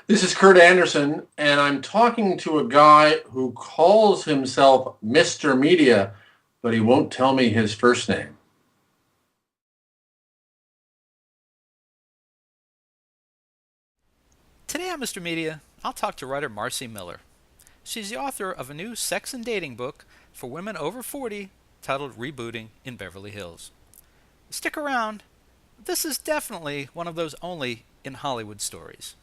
This is Kurt Anderson, and I'm talking to a guy who calls himself Mr. Media, but he won't tell me his first name. Today on Mr. Media, I'll talk to writer Marcy Miller. She's the author of a new sex and dating book for women over 40 titled Rebooting in Beverly Hills. Stick around. This is definitely one of those only in Hollywood stories.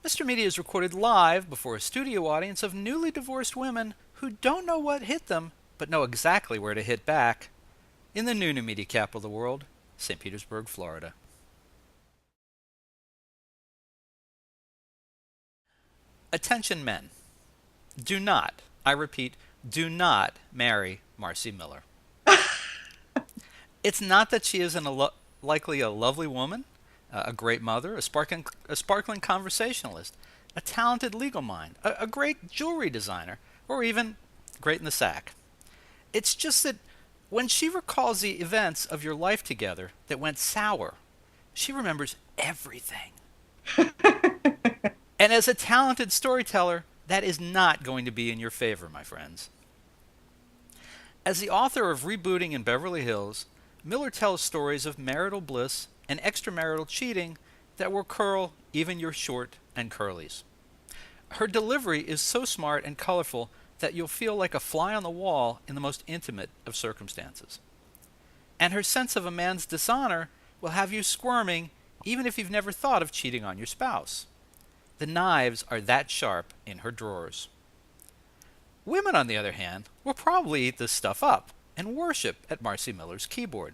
Mr. Media is recorded live before a studio audience of newly divorced women who don't know what hit them, but know exactly where to hit back, in the new media capital of the world, St. Petersburg, Florida. Attention men. Do not, I repeat, do not marry Marcy Miller. It's not that she isn't likely a lovely woman, a great mother, a sparkling conversationalist, a talented legal mind, a great jewelry designer, or even great in the sack. It's just that when she recalls the events of your life together that went sour, she remembers everything. And as a talented storyteller, that is not going to be in your favor, my friends. As the author of Rebooting in Beverly Hills, Miller tells stories of marital bliss and extramarital cheating that will curl even your short and curlies. Her delivery is so smart and colorful that you'll feel like a fly on the wall in the most intimate of circumstances. And her sense of a man's dishonor will have you squirming even if you've never thought of cheating on your spouse. The knives are that sharp in her drawers. Women, on the other hand, will probably eat this stuff up and worship at Marcy Miller's keyboard.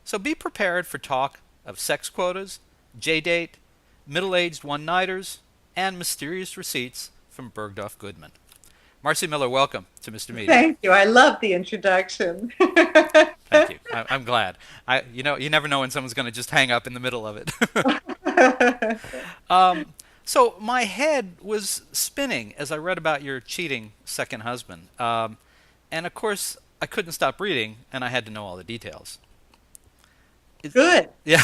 So be prepared for talk of sex quotas, J-date, middle-aged one-nighters, and mysterious receipts from Bergdorf-Goodman. Marcy Miller, welcome to Mr. Media. Thank you. I love the introduction. Thank you. I'm glad. You never know when someone's going to just hang up in the middle of it. So my head was spinning as I read about your cheating second husband. And of course, I couldn't stop reading, and I had to know all the details. Good. Yeah.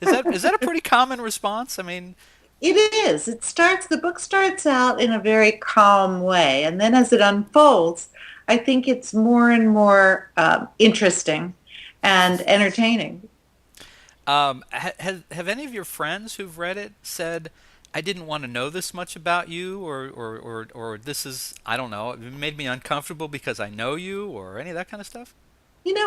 Is that a pretty common response? I mean, It is. The book starts out in a very calm way, and then as it unfolds, I think it's more and more interesting and entertaining. have any of your friends who've read it said, I didn't want to know this much about you, or this is, I don't know, it made me uncomfortable because I know you, or any of that kind of stuff?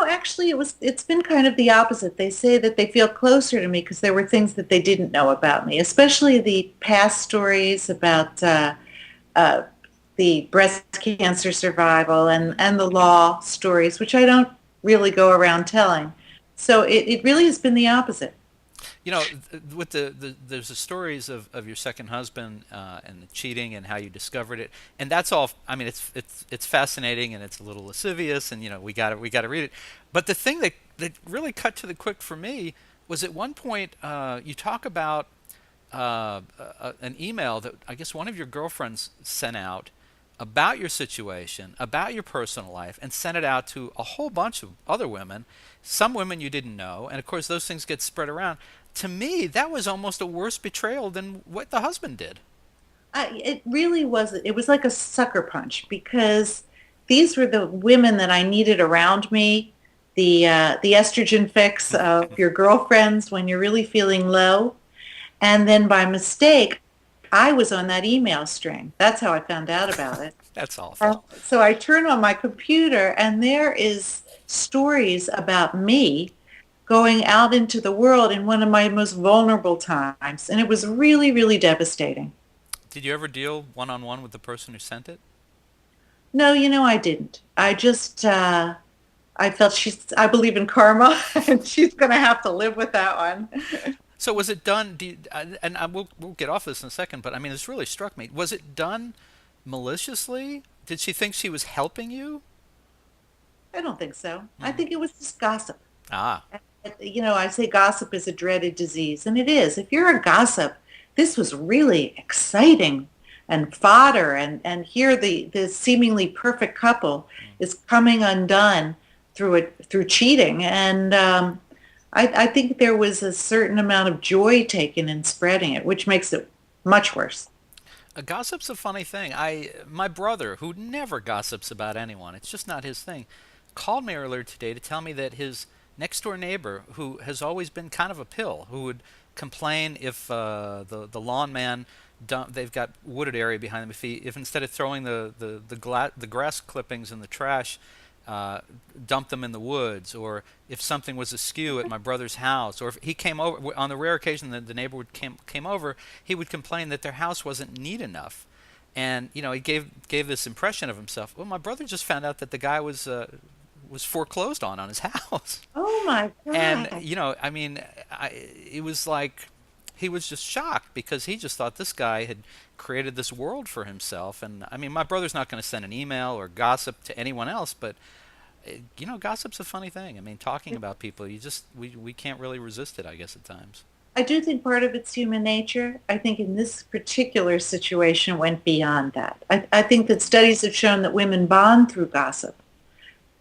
Actually, it's been kind of the opposite. They say that they feel closer to me because there were things that they didn't know about me, especially the past stories about uh, the breast cancer survival and the law stories, which I don't really go around telling. So it really has been the opposite. With there's the stories of your second husband and the cheating and how you discovered it, and that's all. I mean, it's fascinating and it's a little lascivious, and we got to read it. But the thing that really cut to the quick for me was at one point you talk about an email that I guess one of your girlfriends sent out about your situation, about your personal life, and sent it out to a whole bunch of other women, some women you didn't know, and of course those things get spread around. To me, that was almost a worse betrayal than what the husband did. It really was. It was like a sucker punch because these were the women that I needed around me. The estrogen fix of your girlfriends when you're really feeling low, and then by mistake, I was on that email string. That's how I found out about it. That's awful. So I turn on my computer, and there is stories about me going out into the world in one of my most vulnerable times, and it was really, really devastating. Did you ever deal one-on-one with the person who sent it? No, I didn't. I felt I believe in karma, and she's going to have to live with that one. So was it done? We'll get off this in a second, but I mean, this really struck me. Was it done maliciously? Did she think she was helping you? I don't think so. I Hmm. think it was just gossip. Ah, I say gossip is a dreaded disease, and it is. If you're a gossip, this was really exciting and fodder, and here the seemingly perfect couple is coming undone through cheating, and I think there was a certain amount of joy taken in spreading it, which makes it much worse. a gossip's a funny thing. My brother, who never gossips about anyone, it's just not his thing, called me earlier today to tell me that his next door neighbor, who has always been kind of a pill, who would complain if the lawn man they've got wooded area behind them. If instead of throwing the grass clippings in the trash, dump them in the woods, or if something was askew at my brother's house, or if he came over on the rare occasion that the neighbor would came over, he would complain that their house wasn't neat enough, and he gave this impression of himself. Well, my brother just found out that the guy was foreclosed on his house. Oh my And God. I mean, it was like he was just shocked because he just thought this guy had created this world for himself. And I mean, my brother's not going to send an email or gossip to anyone else, but gossip's a funny thing. I mean, talking about people, we can't really resist it, I guess, at times. I do think part of it's human nature. I think in this particular situation went beyond that. I think that studies have shown that women bond through gossip,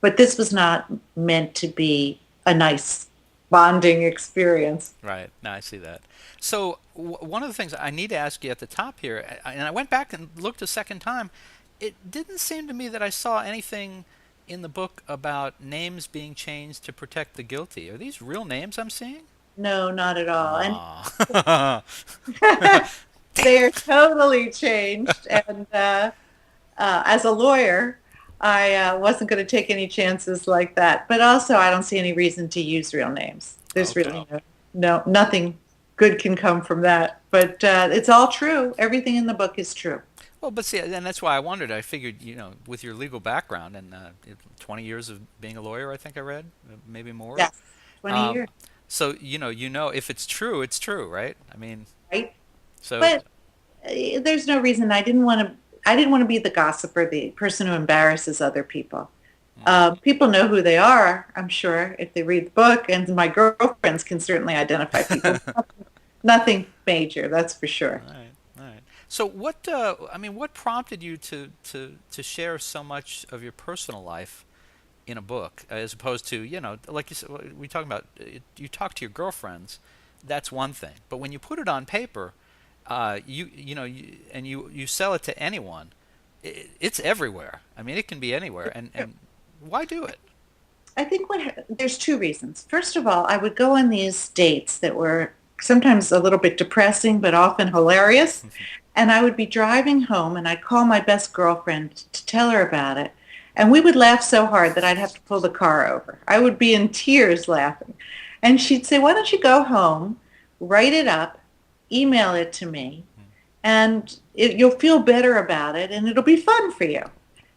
but this was not meant to be a nice bonding experience. Right. Now I see that. So one of the things I need to ask you at the top here, and I went back and looked a second time, it didn't seem to me that I saw anything in the book about names being changed to protect the guilty. Are these real names I'm seeing? No, not at all. And Ah. Damn they're it. totally changed. And as a lawyer, I wasn't going to take any chances like that. But also, I don't see any reason to use real names. There's Okay. really nothing good can come from that. But it's all true. Everything in the book is true. Well, but see, and that's why I wondered. I figured, with your legal background and 20 years of being a lawyer, I think I read, maybe more. Yes, 20 Um, years, so if it's true, it's true, right? I mean, right? so But there's no reason I didn't want to. I didn't want to be the gossiper, the person who embarrasses other people. mm, People know who they are, I'm sure, if they read the book, and my girlfriends can certainly identify people. Nothing major, that's for sure. all right, all right. So I mean, what prompted you to share so much of your personal life in a book, as opposed to, like you said, we talking about, you talk to your girlfriends, that's one thing, but when you put it on paper, and you sell it to anyone, it's everywhere. I mean, it can be anywhere, and why do it? I think there's two reasons. First of all, I would go on these dates that were sometimes a little bit depressing, but often hilarious. And I would be driving home, and I'd call my best girlfriend to tell her about it. And we would laugh so hard that I'd have to pull the car over. I would be in tears laughing. And she'd say, why don't you go home, write it up, email it to me, and you'll feel better about it, and it'll be fun for you.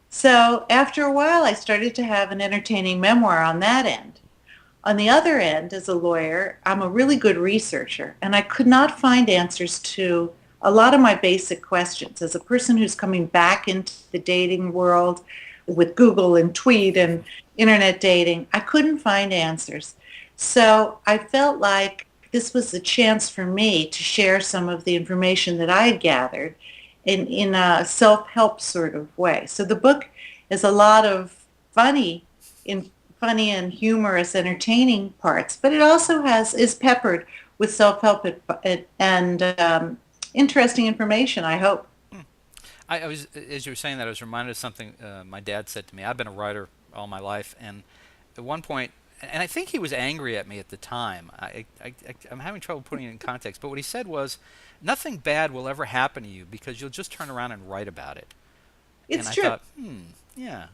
So after a while, I started to have an entertaining memoir on that end. On the other end, as a lawyer, I'm a really good researcher, and I could not find answers to a lot of my basic questions. As a person who's coming back into the dating world with Google and Tweet and internet dating, I couldn't find answers. So I felt like this was a chance for me to share some of the information that I had gathered in a self-help sort of way. So the book is a lot of funny and humorous, entertaining parts, but it also is peppered with self-help and interesting information, I hope. I was, as you were saying that, I was reminded of something my dad said to me. I've been a writer all my life, and at one point, and I think he was angry at me at the time. I'm having trouble putting it in context, but what he said was, "Nothing bad will ever happen to you because you'll just turn around and write about it." And It's I true. thought, yeah,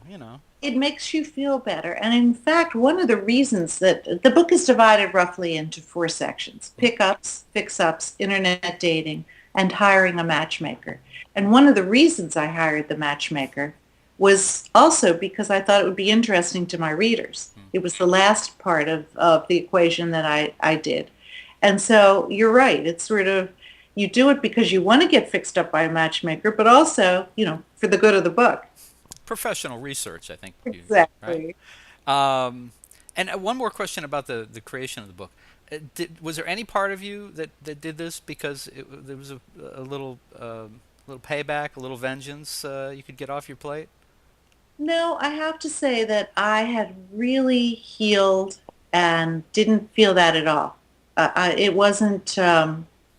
It makes you feel better. And in fact, one of the reasons that the book is divided roughly into four sections: pickups, fix-ups, internet dating, and hiring a matchmaker. And one of the reasons I hired the matchmaker was also because I thought it would be interesting to my readers. It was the last part of the equation that I did. And so you're right. It's sort of, you do it because you want to get fixed up by a matchmaker, but also, for the good of the book. professional research, I think, right? Exactly. Um, And one more question about the creation of the book. Was there any part of you that did this because there was a little payback, a little vengeance you could get off your plate? No, I have to say that I had really healed and didn't feel that at all. It wasn't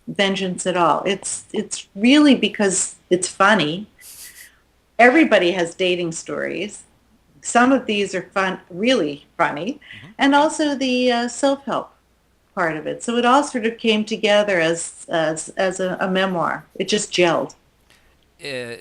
vengeance at all. It's really because it's funny. Everybody has dating stories. Some of these are fun, really funny, Hmm. and also the self-help part of it. So it all sort of came together as a memoir. It just gelled. Uh,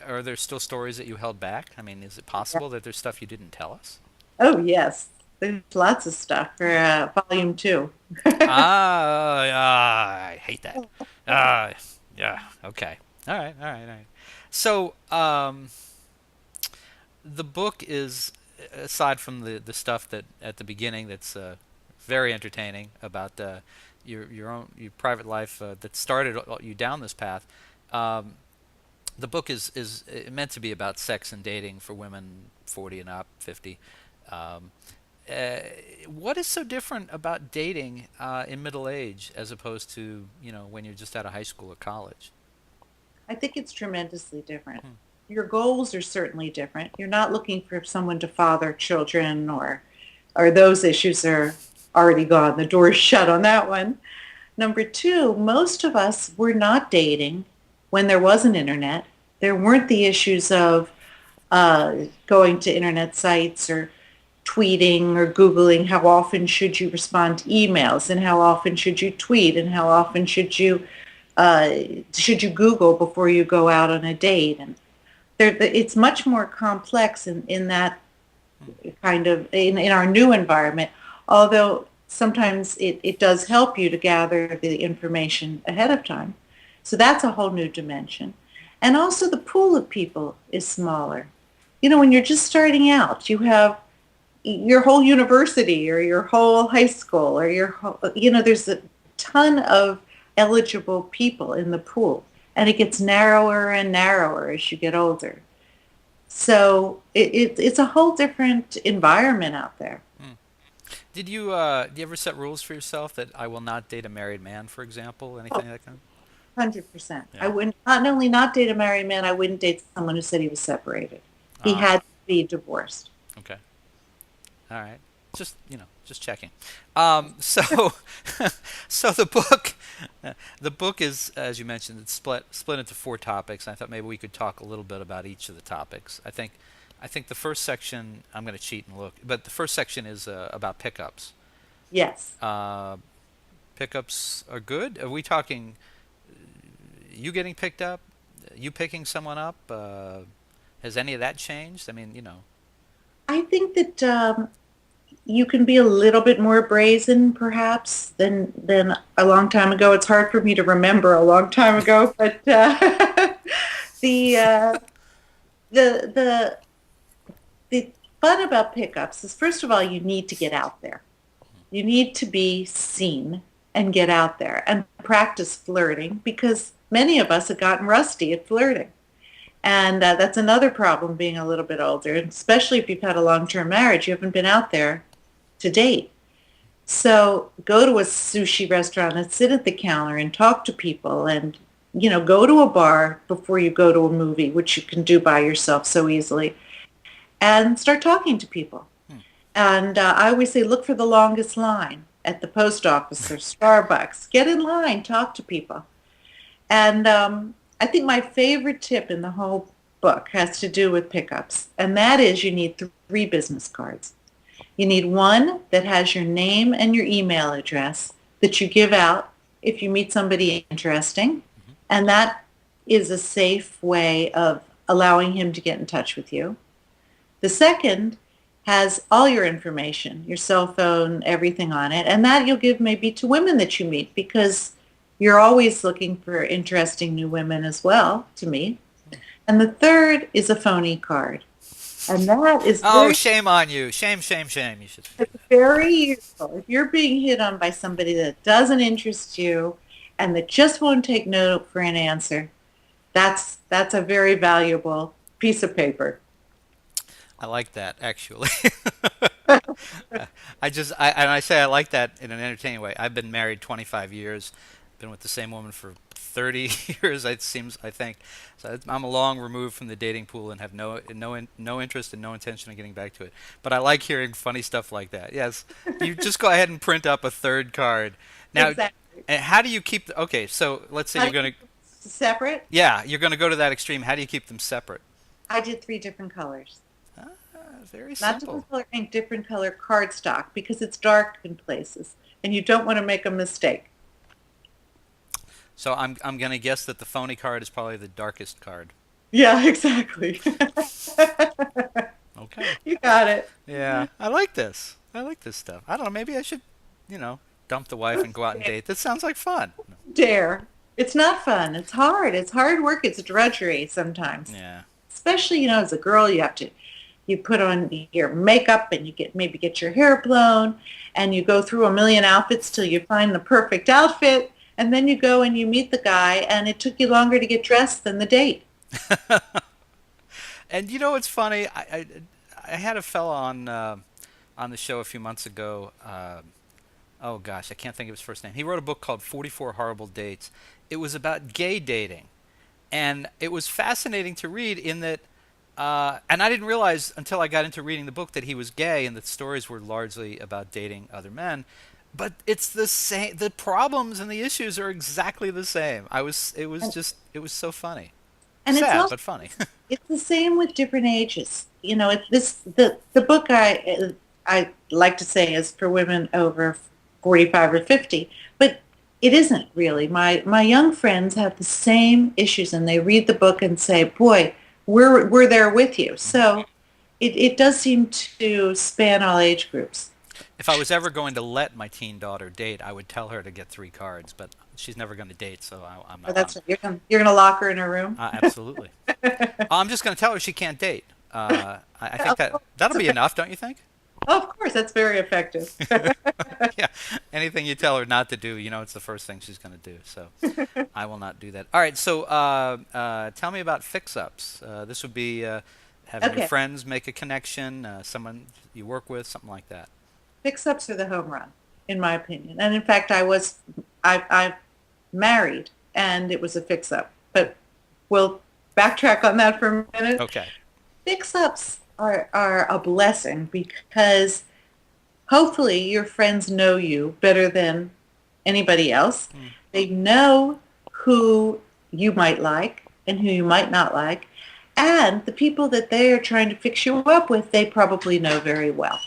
are there still stories that you held back? I mean, is it possible that there's stuff you didn't tell us? Oh yes, there's lots of stuff for volume two. I hate that. Ah, yeah. Okay. All right. All right. All right. So, the book is, aside from the stuff that at the beginning that's very entertaining about your private life that started you down this path. Um, the book is meant to be about sex and dating for women 40 and up, 50. Um, uh, what is so different about dating in middle age as opposed to when you're just out of high school or college? I think it's tremendously different. Hmm. Your goals are certainly different. You're not looking for someone to father children or those issues are already gone. The door is shut on that one. Number two, most of us were not dating when there was an internet. There weren't the issues of going to internet sites or tweeting or Googling how often should you respond to emails and how often should you tweet and how often uh, should you Google before you go out on a date. And it's much more complex in that kind of in our new environment, although sometimes it does help you to gather the information ahead of time. So that's a whole new dimension. And also the pool of people is smaller. When you're just starting out, you have your whole university or your whole high school or there's a ton of eligible people in the pool and it gets narrower and narrower as you get older. So it's a whole different environment out there. Hmm. Do you ever set rules for yourself that I will not date a married man, for example? Oh, Anything like that? 100%. I Yeah. wouldn't not only not date a married man, I wouldn't date someone who said he was separated. He Ah, had to be divorced. okay. All right. Just checking. So, so the book is, as you mentioned, it's split into four topics. I thought maybe we could talk a little bit about each of the topics. I think the first section, I'm going to cheat and look, but the first section is about pickups. Yes. Uh, Pickups are good. Are we talking you getting picked up, you picking someone up? Has any of that changed? I mean, I think that you can be a little bit more brazen, perhaps, than a long time ago. It's hard for me to remember a long time ago, but the the the the fun about pickups is, first of all, you need to get out there. You need to be seen and get out there and practice flirting because many of us have gotten rusty at flirting. And that's another problem being a little bit older, and especially if you've had a long-term marriage, you haven't been out there to date. So go to a sushi restaurant and sit at the counter and talk to people and, go to a bar before you go to a movie, which you can do by yourself so easily, and start talking to people. hmm. And I always say, look for the longest line at the post office or Starbucks. Get in line, talk to people. And I think my favorite tip in the whole book has to do with pickups, and that is you need three business cards. You need one that has your name and your email address that you give out if you meet somebody interesting, Hmm. and that is a safe way of allowing him to get in touch with you. The second has all your information, your cell phone, everything on it, and that you'll give maybe to women that you meet because you're always looking for interesting new women as well to meet. And the third is a phony card. And that is Oh, shame on you! Shame, shame, shame! You should do that. very useful. If you're being hit on by somebody that doesn't interest you and that just won't take no for an answer, that's a very valuable piece of paper. I like that actually. And I say I like that in an entertaining way. I've been married 25 years, been with the same woman for 30 years. It seems, I think. So I'm a long removed from the dating pool and have no interest and no intention of getting back to it. But I like hearing funny stuff like that. Yes, you just go ahead and print up a third card. Now, Exactly. and how do you keep? Okay, so let's say How you're do you going keep to. them separate? Yeah, you're going to go to that extreme. How do you keep them separate? I did three different colors. Ah, very Not simple. different color ink, different color cardstock because it's dark in places and you don't want to make a mistake. So I'm going to guess that the phony card is probably the darkest card. Yeah, exactly. Okay. You got it. Yeah, I like this. I like this stuff. I don't know. Maybe I should, dump the wife and go out and date. This sounds like fun. Dare. It's not fun. It's hard. It's hard work. It's drudgery sometimes. Yeah. Especially, as a girl, you put on your makeup and you maybe get your hair blown and you go through a million outfits till you find the perfect outfit and then you go and you meet the guy and it took you longer to get dressed than the date. And it's funny. I had a fella on the show a few months ago. Oh gosh, I can't think of his first name. He wrote a book called 44 Horrible Dates. It was about gay dating, and it was fascinating to read in that. And I didn't realize until I got into reading the book that he was gay and that stories were largely about dating other men. But it's the same. The problems and the issues are exactly the same. And, It was so funny. and it's Sad, also but funny. it's the same with different ages. The book I like to say is for women over 45 or 50, but it isn't really. My young friends have the same issues, and they read the book and say, "Boy, we're there with you." So it does seem to span all age groups. If I was ever going to let my teen daughter date, I would tell her to get three cards, but she's never going to date, so I'm But not. that's you're gonna lock her in her room. Absolutely. I'm just going to tell her she can't date. I think that'll be enough, don't you think? Oh, of course, that's very effective. Yeah. Anything you tell her not to do, it's the first thing she's going to do. So I will not do that. All right. So tell me about fix-ups. This would be having your Okay, friends make a connection, someone you work with, something like that. fix-ups are the home run, in my opinion. And in fact, I married, and it was a fix-up. But we'll backtrack on that for a minute. Okay. Fix-ups are a blessing because hopefully your friends know you better than anybody else. Mm. They know who you might like and who you might not like. And the people that they are trying to fix you up with, they probably know very well.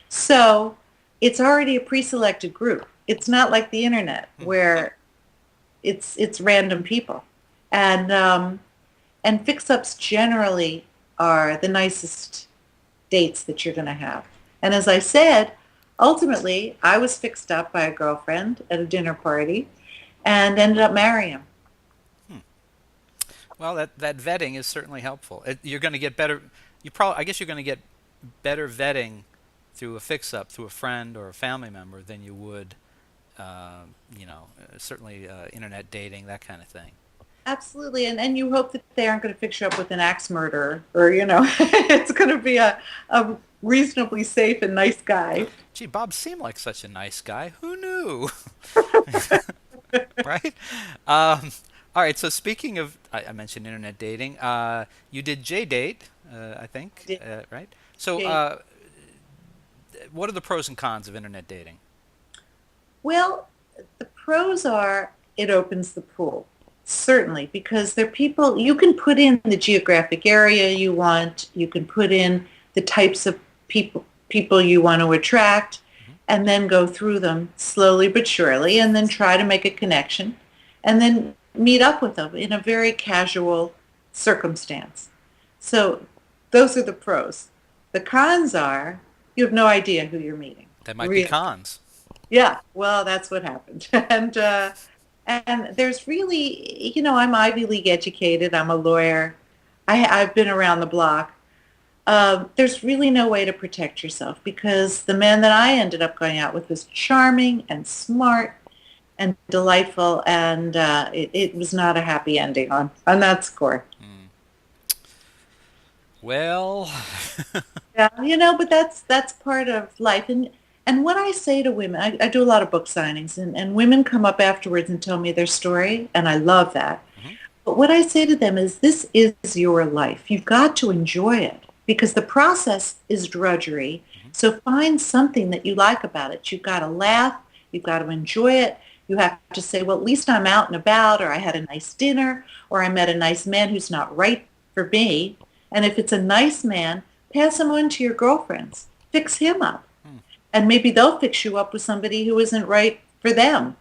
So it's already a pre-selected group. It's not like the internet where it's random people. And fix-ups generally are the nicest dates that you're going to have. And as I said, ultimately, I was fixed up by a girlfriend at a dinner party and ended up marrying him. Hmm. Well, that vetting is certainly helpful. You're going to get better. I guess you're going to get better vetting through a fix-up, through a friend or a family member than you would, certainly internet dating, that kind of thing. Absolutely. And you hope that they aren't going to fix you up with an axe murderer or, it's going to be a reasonably safe and nice guy. Gee, Bob seemed like such a nice guy. Who knew? Right? All right. So speaking of, I mentioned internet dating. You did JDate, I think, Did right? So date. what are the pros and cons of internet dating? Well, the pros are it opens the pool. Certainly, because they're people, you can put in the geographic area you want, you can put in the types of people you want to attract, and then go through them slowly but surely, and then try to make a connection, and then meet up with them in a very casual circumstance. So those are the pros. The cons are you have no idea who you're meeting. That might be Really. cons. Yeah, well, that's what happened. And there's really, I'm Ivy League educated. I'm a lawyer. I've been around the block. There's really no way to protect yourself because the man that I ended up going out with was charming and smart and delightful, and it was not a happy ending on that score. Mm. Well, Yeah, but that's part of life. And what I say to women, I do a lot of book signings, and women come up afterwards and tell me their story, and I love that. mhm, But what I say to them is, this is your life. You've got to enjoy it because the process is drudgery. mhm, So find something that you like about it. You've got to laugh. You've got to enjoy it. You have to say, well, at least I'm out and about, or I had a nice dinner, or I met a nice man who's not right for me. And if it's a nice man, pass him on to your girlfriends. Fix him up. hmm. And maybe they'll fix you up with somebody who isn't right for them.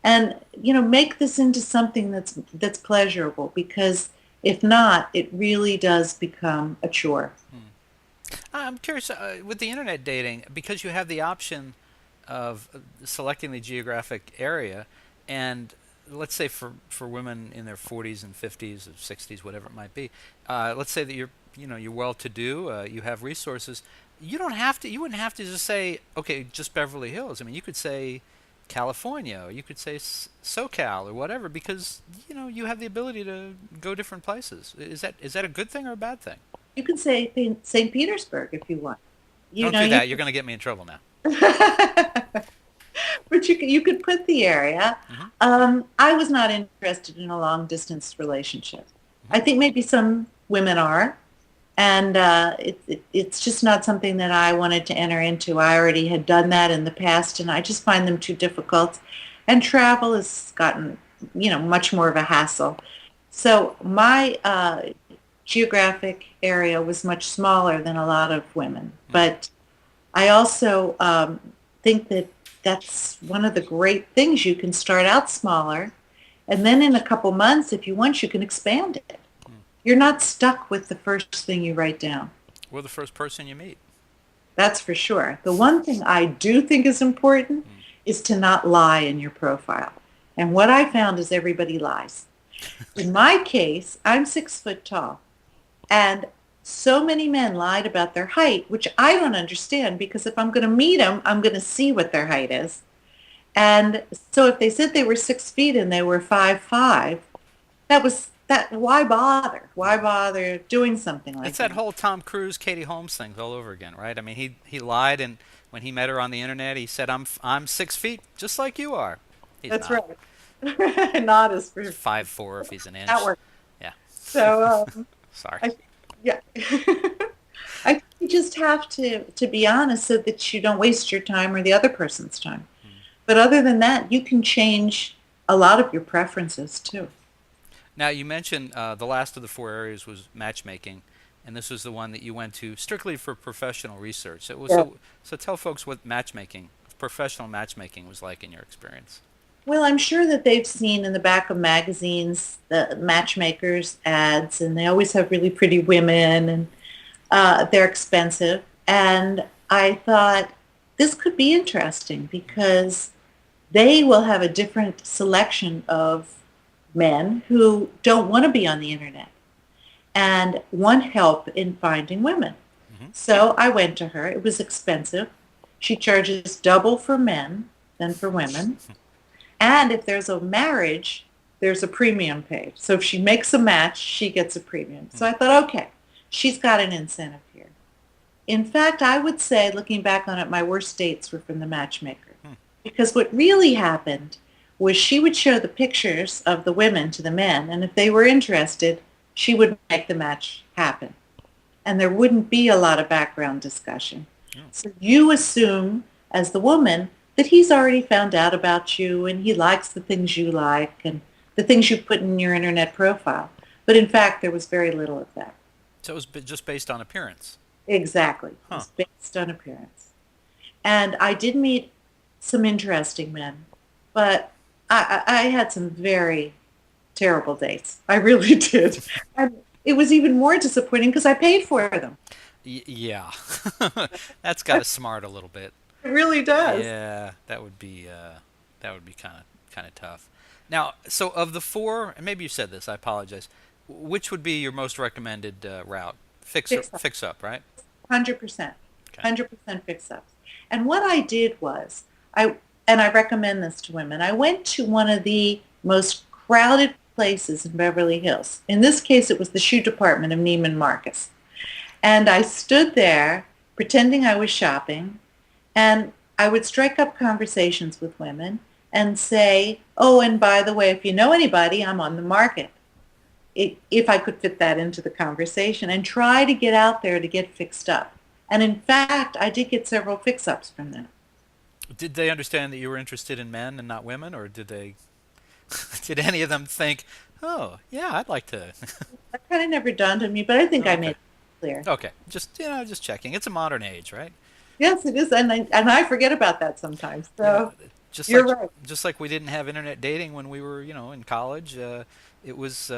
And make this into something that's pleasurable, because if not, it really does become a chore. I'm curious, with the internet dating, because you have the option of selecting the geographic area, and let's say for women in their 40s and 50s or 60s, whatever it might be, let's say that you're well-to-do, you have resources. You wouldn't have to just say, okay, just Beverly Hills. I mean, you could say California, or you could say SoCal or whatever, because you have the ability to go different places. Is that a good thing or a bad thing? You can say St. Petersburg if you want. You Don't know, do you that. You're going to get me in trouble now. but you could put the area. Hmm. I was not interested in a long distance relationship. I think maybe some women are, and it's just not something that I wanted to enter into. I already had done that in the past, and I just find them too difficult. And travel has gotten, much more of a hassle. So my geographic area was much smaller than a lot of women. But I also think that that's one of the great things. You can start out smaller, and then in a couple months, if you want, you can expand it. You're not stuck with the first thing you write down. Or the first person you meet. That's for sure. The one thing I do think is important is to not lie in your profile. And what I found is everybody lies. In my case, I'm 6 foot tall. And so many men lied about their height, which I don't understand, because if I'm going to meet them, I'm going to see what their height is. And so if they said they were 6 feet and they were 5'5", why bother? Why bother doing something like It's that? that whole Tom Cruise, Katie Holmes thing all over again, right? I mean, he lied, and when he met her on the internet, he said, I'm 6 feet, just like you are. He's That's not. right. Not as for He's 5'4" if he's an inch. that work. Yeah. So Sorry. yeah. I think you just have to be honest so that you don't waste your time or the other person's time. But other than that, you can change a lot of your preferences too. Now, you mentioned the last of the four areas was matchmaking, and this was the one that you went to strictly for professional research. Yeah. So tell folks what professional matchmaking was like in your experience. Well, I'm sure that they've seen in the back of magazines the matchmakers ads, and they always have really pretty women, and they're expensive. And I thought this could be interesting because they will have a different selection of men who don't want to be on the internet and want help in finding women. Hmm. So I went to her. It was expensive. She charges double for men than for women. And if there's a marriage, there's a premium paid. So if she makes a match, she gets a premium. So I thought, okay, she's got an incentive here. In fact, I would say, looking back on it, my worst dates were from the matchmaker. Because what really happened was she would show the pictures of the women to the men, and if they were interested, she would make the match happen. And there wouldn't be a lot of background discussion. So you assume, as the woman, that he's already found out about you and he likes the things you like and the things you put in your internet profile. But in fact, there was very little of that. So it was just based on appearance. Exactly. It Huh. was based on appearance. And I did meet some interesting men, but I had some very terrible dates. I really did. And it was even more disappointing because I paid for them. Yeah. That's got to smart a little bit. It really does. Yeah, that would be kind of tough. Now, so of the four, and maybe you said this, I apologize. Which would be your most recommended route? Fix up, right? 100%. Okay. 100% fix-ups. And what I did was, I recommend this to women, I went to one of the most crowded places in Beverly Hills. In this case, it was the shoe department of Neiman Marcus. And I stood there pretending I was shopping, and I would strike up conversations with women and say, oh, and by the way, if you know anybody, I'm on the market. If I could fit that into the conversation and try to get out there to get fixed up. And in fact, I did get several fix-ups from them. Did they understand that you were interested in men and not women, or did they? Did any of them think, "Oh, yeah, I'd like to"? That kind of never dawned on me, but I think I made Okay. it clear. Okay. Just just checking. It's a modern age, right? Yes, it is, and I forget about that sometimes. You know, So just you're like right. just like we didn't have internet dating when we were, in college. It was,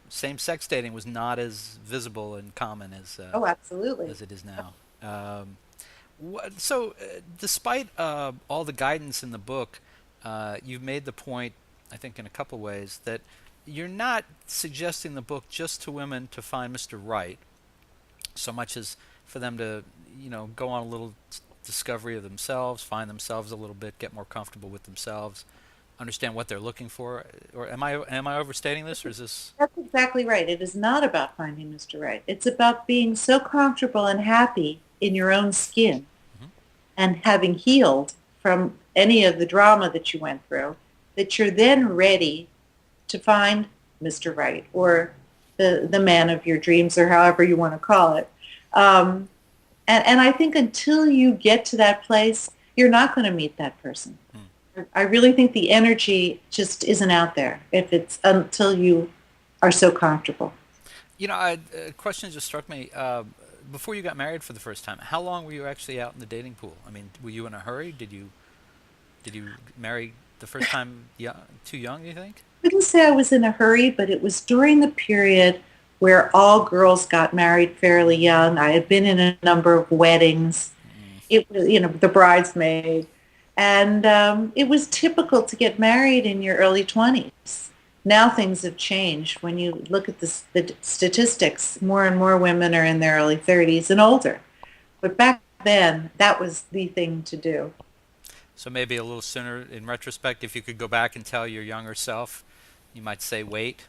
same-sex dating was not as visible and common Oh, absolutely. as it is now. Despite all the guidance in the book, you've made the point, I think, in a couple ways, that you're not suggesting the book just to women to find Mr. Right, so much as for them to, go on a little discovery of themselves, find themselves a little bit, get more comfortable with themselves, understand what they're looking for. Or am I overstating this, or is this? That's exactly right. It is not about finding Mr. Right. It's about being so comfortable and happy in your own skin Mhm. and having healed from any of the drama that you went through that you're then ready to find Mr. Right or the man of your dreams or however you want to call it. Um, and I think until you get to that place, you're not going to meet that person. Hmm. I really think the energy just isn't out there if it's until you are so comfortable. A question just struck me. Before you got married for the first time, how long were you actually out in the dating pool? I mean, were you in a hurry? Did you marry the first time too young, you think? I wouldn't say I was in a hurry, but it was during the period where all girls got married fairly young. I had been in a number of weddings. Mm. It was, the bridesmaid. And it was typical to get married in your early 20s. Now things have changed. When you look at the statistics, more and more women are in their early 30s and older. But back then, that was the thing to do. So maybe a little sooner in retrospect, if you could go back and tell your younger self, you might say wait.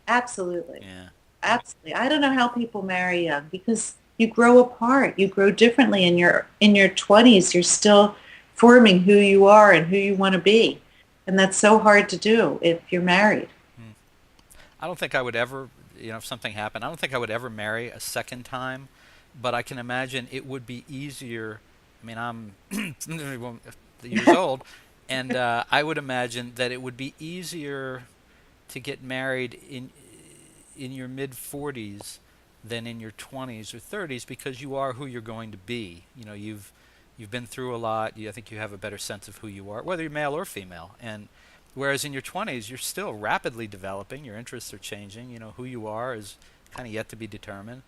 Absolutely. Yeah. Absolutely. I don't know how people marry young because you grow apart. You grow differently in your 20s. You're still forming who you are and who you want to be. And that's so hard to do if you're married. Hmm. I don't think I would ever, if something happened, I don't think I would ever marry a second time, but I can imagine it would be easier. I mean, I'm years old, and I would imagine that it would be easier to get married in your mid 40s than in your 20s or 30s because you are who you're going to be. You've been through a lot. I think you have a better sense of who you are, whether you're male or female. And whereas in your 20s, you're still rapidly developing. Your interests are changing. Who you are is kind of yet to be determined.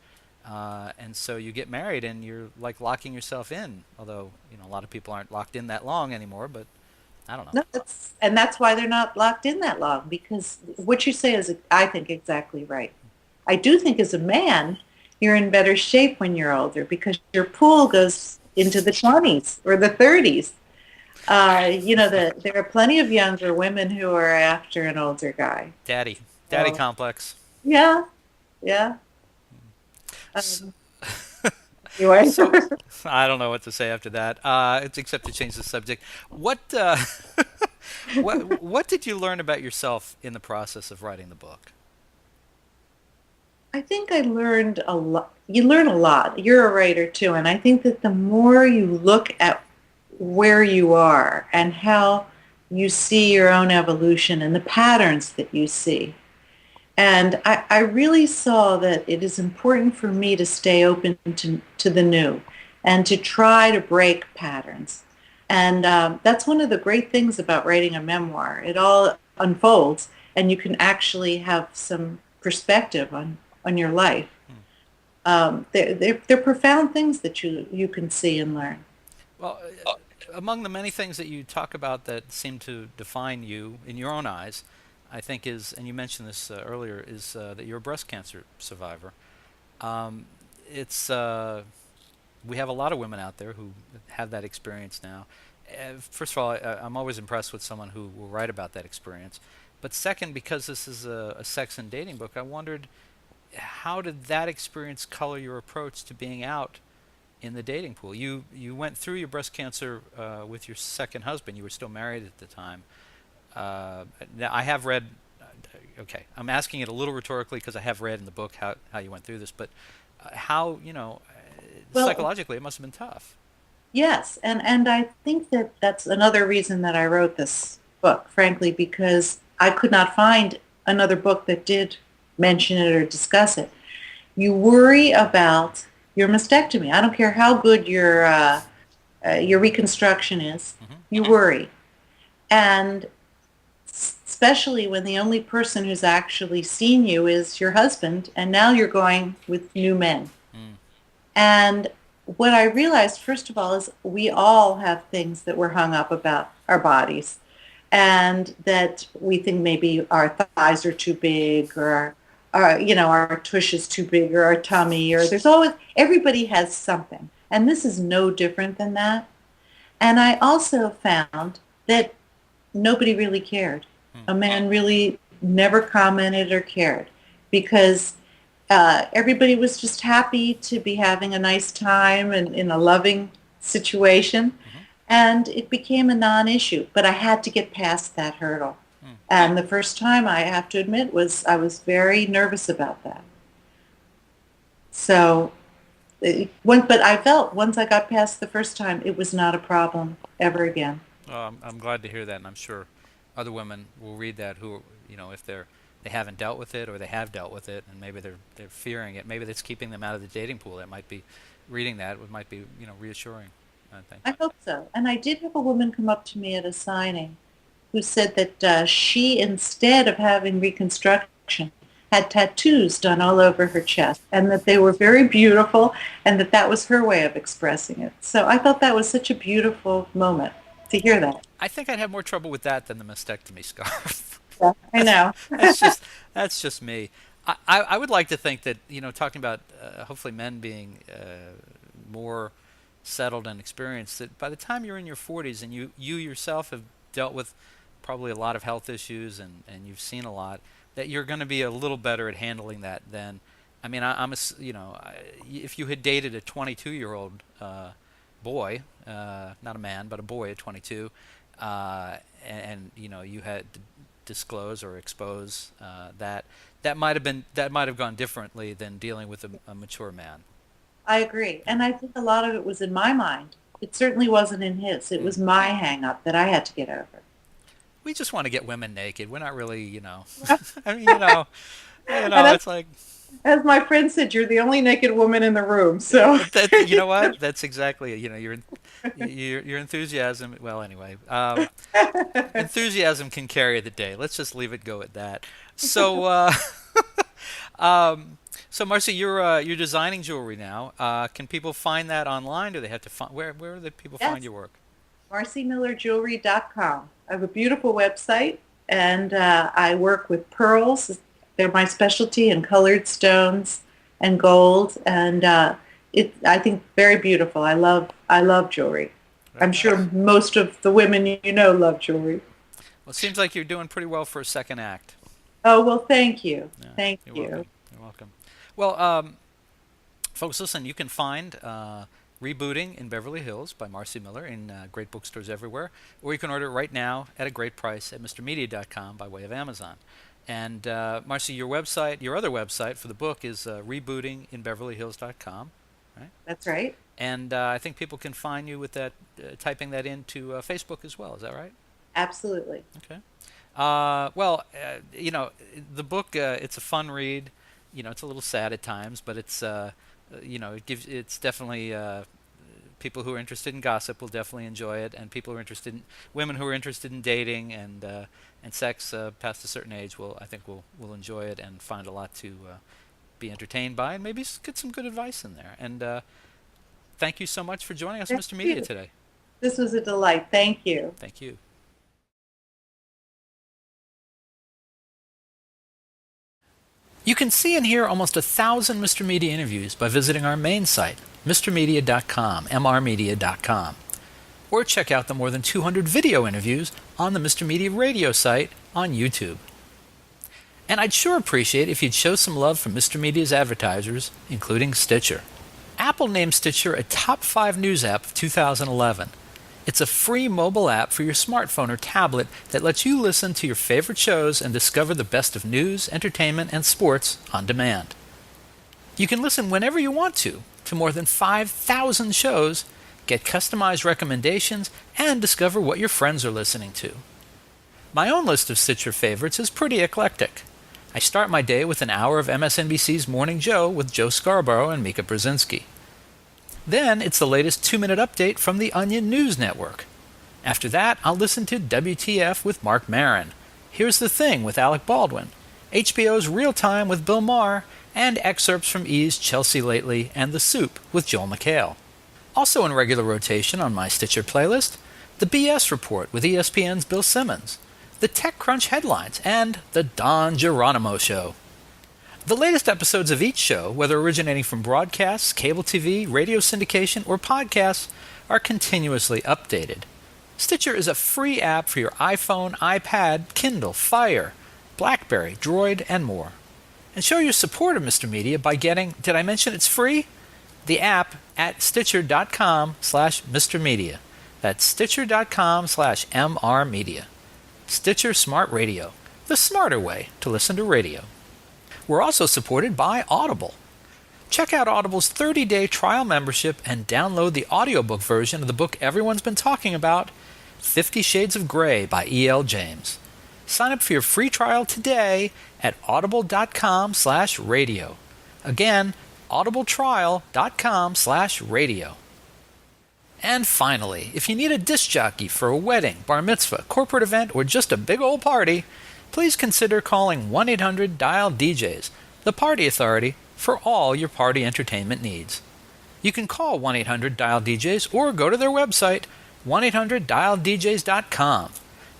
And so you get married and you're like locking yourself in. Although a lot of people aren't locked in that long anymore. But I don't know. No, that's why they're not locked in that long because what you say is, I think, exactly right. I do think as a man, you're in better shape when you're older because your pool goes into the 20s or the 30s. There are plenty of younger women who are after an older guy. Daddy So, complex. yeah, yeah. S- Um, anyway, So, I don't know what to say after that. It's except to change the subject. What what did you learn about yourself in the process of writing the book? I think I learned a lot. You learn a lot. You're a writer too, and I think that the more you look at where you are and how you see your own evolution and the patterns that you see. And I really saw that it is important for me to stay open to the new and to try to break patterns. And that's one of the great things about writing a memoir. It all unfolds and you can actually have some perspective on your life. Hmm. They're profound things that you can see and learn. Well, among the many things that you talk about that seem to define you in your own eyes, I think is, and you mentioned this earlier, is that you're a breast cancer survivor. Um, it's We have a lot of women out there who have that experience now. First of all, I'm always impressed with someone who will write about that experience. But second, because this is a sex and dating book, I wondered, how did that experience color your approach to being out in the dating pool? You went through your breast cancer with your second husband. You were still married at the time. Now I have read. Okay, I'm asking it a little rhetorically because I have read in the book how you went through this, but how Well, psychologically it must have been tough. yes, and I think that that's another reason that I wrote this book, frankly, because I could not find another book that did mention it or discuss it. You worry about your mastectomy. I don't care how good your reconstruction is. Hmm. You worry, and especially when the only person who's actually seen you is your husband, and now you're going with new men. Mm. And what I realized, first of all, is we all have things that we're hung up about our bodies, and that we think maybe our thighs are too big, or our tush is too big, or our tummy, or there's always, everybody has something. And this is no different than that. And I also found that nobody really cared. Mm. A man really never commented or cared, because everybody was just happy to be having a nice time and in a loving situation. Hmm. And it became a non-issue. But I had to get past that hurdle. Mm. And the first time, I have to admit, I was very nervous about that. So, but I felt once I got past the first time, it was not a problem ever again. I'm glad to hear that, and I'm sure other women will read that who, if they haven't dealt with it or they have dealt with it, and maybe they're fearing it. Maybe that's keeping them out of the dating pool. That might be reading that. It might be reassuring. I think. I hope so. And I did have a woman come up to me at a signing who said that she, instead of having reconstruction, had tattoos done all over her chest, and that they were very beautiful, and that was her way of expressing it. So I thought that was such a beautiful moment to hear that. I think I'd have more trouble with that than the mastectomy scarf. Yeah, I know. That's just me. I would like to think that talking about hopefully men being more settled and experienced, that by the time you're in your 40s and you yourself have dealt with probably a lot of health issues and you've seen a lot, that you're going to be a little better at handling that than, I mean, if you had dated a 22-year-old boy, not a man, but a boy at 22, and you had to disclose or expose that might have gone differently than dealing with a mature man. I agree. And I think a lot of it was in my mind. It certainly wasn't in his. It was my hang-up that I had to get over. We just want to get women naked. We're not really, I mean, And it's like as my friend said, you're the only naked woman in the room. So you know what? That's exactly it. Your enthusiasm. Well, anyway, enthusiasm can carry the day. Let's just leave it go at that. So, so Marcy, you're designing jewelry now. Can people find that online? Do they have to find where do the people find your work? MarcyMillerJewelry.com. I have a beautiful website, and I work with pearls. They're my specialty, and colored stones and gold, and I think very beautiful. I love jewelry. I'm sure most of the women love jewelry. Well, it seems like you're doing pretty well for a second act. Oh, well, thank you. Yeah, Thank you're you. welcome. You're welcome. Well, folks, listen, you can find Rebooting in Beverly Hills by Marcy Miller in great bookstores everywhere, or you can order it right now at a great price at MrMedia.com by way of Amazon. And Marcy, your other website for the book is rebootinginbeverlyhills.com, right? That's right. And I think people can find you with that, typing that into Facebook as well. Is that right? Absolutely. Okay. The book, it's a fun read. It's a little sad at times, but it's, it's definitely, people who are interested in gossip will definitely enjoy it, and women who are interested in dating and sex past a certain age will enjoy it and find a lot to be entertained by, and maybe get some good advice in there. And thank you so much for joining us, Mr. Media, today. This was a delight. Thank you. Thank you. You can see and hear almost 1,000 Mr. Media interviews by visiting our main site, mrmedia.com, mrmedia.com. Or check out the more than 200 video interviews on the Mr. Media radio site on YouTube. And I'd sure appreciate if you'd show some love for Mr. Media's advertisers, including Stitcher. Apple named Stitcher a top 5 news app of 2011. It's a free mobile app for your smartphone or tablet that lets you listen to your favorite shows and discover the best of news, entertainment, and sports on demand. You can listen whenever you want to more than 5,000 shows, get customized recommendations, and discover what your friends are listening to. My own list of Stitcher favorites is pretty eclectic. I start my day with an hour of MSNBC's Morning Joe with Joe Scarborough and Mika Brzezinski. Then it's the latest 2-minute update from the Onion News Network. After that, I'll listen to WTF with Mark Maron, Here's the Thing with Alec Baldwin, HBO's Real Time with Bill Maher, and excerpts from E's Chelsea Lately and The Soup with Joel McHale. Also in regular rotation on my Stitcher playlist, the BS Report with ESPN's Bill Simmons, the TechCrunch headlines, and the Don Geronimo Show. The latest episodes of each show, whether originating from broadcasts, cable TV, radio syndication, or podcasts, are continuously updated. Stitcher is a free app for your iPhone, iPad, Kindle, Fire, BlackBerry, Droid, and more. And show your support of Mr. Media by getting, did I mention it's free? The app at stitcher.com/Mr. Media. That's stitcher.com/MR Media. Stitcher Smart Radio, the smarter way to listen to radio. We're also supported by Audible. Check out Audible's 30-day trial membership and download the audiobook version of the book everyone's been talking about, 50 Shades of Grey by E.L. James. Sign up for your free trial today at audible.com/radio. Again, audibletrial.com/radio. And finally, if you need a disc jockey for a wedding, bar mitzvah, corporate event, or just a big old party, please consider calling 1-800-DIAL-DJs, the party authority for all your party entertainment needs. You can call 1-800-DIAL-DJs or go to their website, 1-800-DIAL-DJs.com,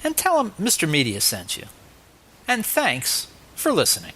and tell them Mr. Media sent you. And thanks for listening.